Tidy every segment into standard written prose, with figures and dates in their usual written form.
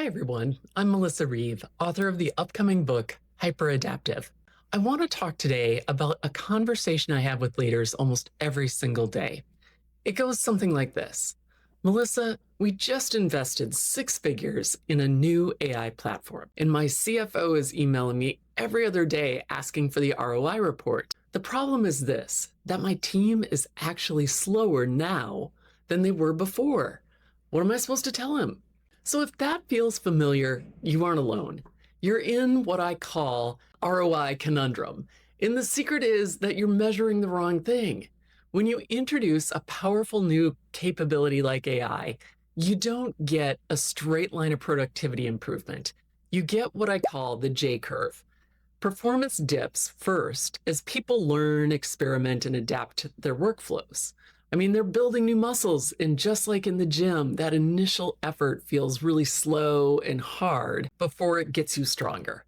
Hi everyone, I'm Melissa Reeve, author of the upcoming book, Hyperadaptive. I want to talk today about a conversation I have with leaders almost every single day. It goes something like this. Melissa, we just invested 6 figures in a new AI platform, and my CFO is emailing me every other day asking for the ROI report. The problem is this, that my team is actually slower now than they were before. What am I supposed to tell him? So if that feels familiar, you aren't alone. You're in what I call ROI conundrum. And the secret is that you're measuring the wrong thing. When you introduce a powerful new capability like AI, you don't get a straight line of productivity improvement. You get what I call the J curve. Performance dips first as people learn, experiment, and adapt to their workflows. They're building new muscles, and just like in the gym, that initial effort feels really slow and hard before it gets you stronger.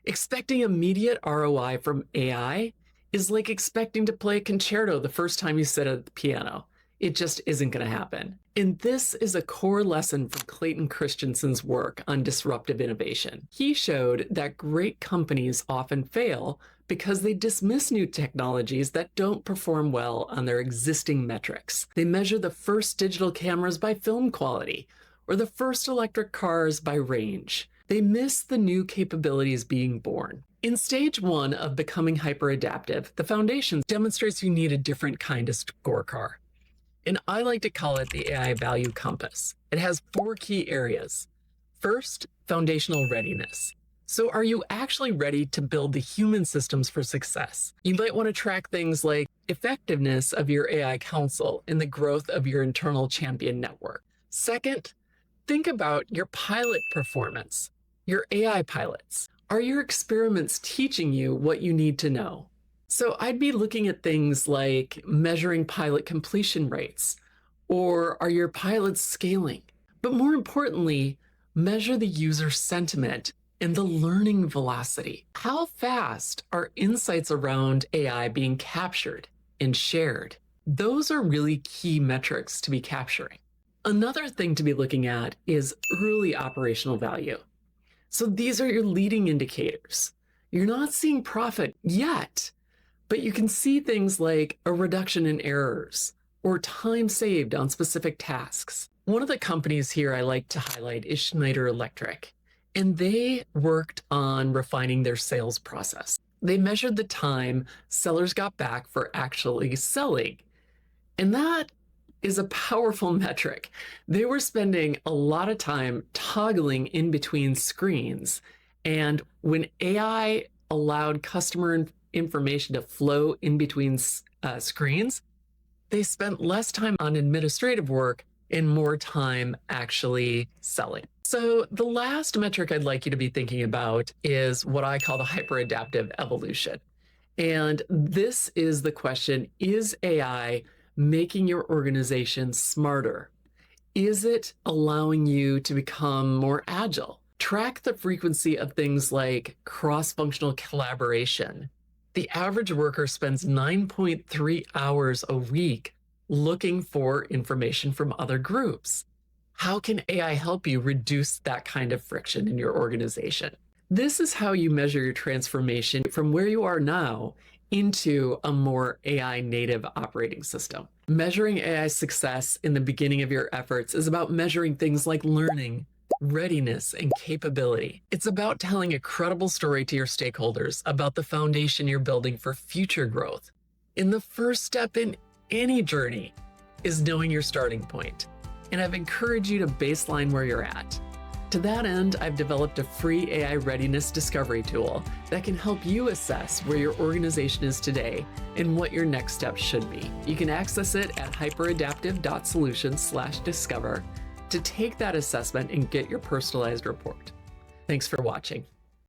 Expecting immediate ROI from AI is like expecting to play a concerto the first time you sit at the piano. It just isn't going to happen. And this is a core lesson from Clayton Christensen's work on disruptive innovation. He showed that great companies often fail because they dismiss new technologies that don't perform well on their existing metrics. They measure the first digital cameras by film quality, or the first electric cars by range. They miss the new capabilities being born. In stage 1 of becoming hyperadaptive, the foundation demonstrates you need a different kind of scorecard. And I like to call it the AI value compass. It has 4 key areas. First, foundational readiness. So are you actually ready to build the human systems for success? You might want to track things like effectiveness of your AI council and the growth of your internal champion network. Second, think about your pilot performance, your AI pilots. Are your experiments teaching you what you need to know? So I'd be looking at things like measuring pilot completion rates, or are your pilots scaling? But more importantly, measure the user sentiment and the learning velocity. How fast are insights around AI being captured and shared? Those are really key metrics to be capturing. Another thing to be looking at is early operational value. So these are your leading indicators. You're not seeing profit yet, but you can see things like a reduction in errors or time saved on specific tasks. One of the companies here I like to highlight is Schneider Electric, and they worked on refining their sales process. They measured the time sellers got back for actually selling, and that is a powerful metric. They were spending a lot of time toggling in between screens, and when AI allowed customer information to flow in between screens, they spent less time on administrative work and more time actually selling. So the last metric I'd like you to be thinking about is what I call the hyperadaptive evolution. And this is the question, is AI making your organization smarter? Is it allowing you to become more agile? Track the frequency of things like cross-functional collaboration. The average worker spends 9.3 hours a week looking for information from other groups. How can AI help you reduce that kind of friction in your organization? This is how you measure your transformation from where you are now into a more AI native operating system. Measuring AI success in the beginning of your efforts is about measuring things like learning, readiness, and capability. It's about telling a credible story to your stakeholders about the foundation you're building for future growth. And the first step in any journey is knowing your starting point. And I've encouraged you to baseline where you're at. To that end, I've developed a free AI readiness discovery tool that can help you assess where your organization is today and what your next steps should be. You can access it at hyperadaptive.solutions/discover to take that assessment and get your personalized report. Thanks for watching.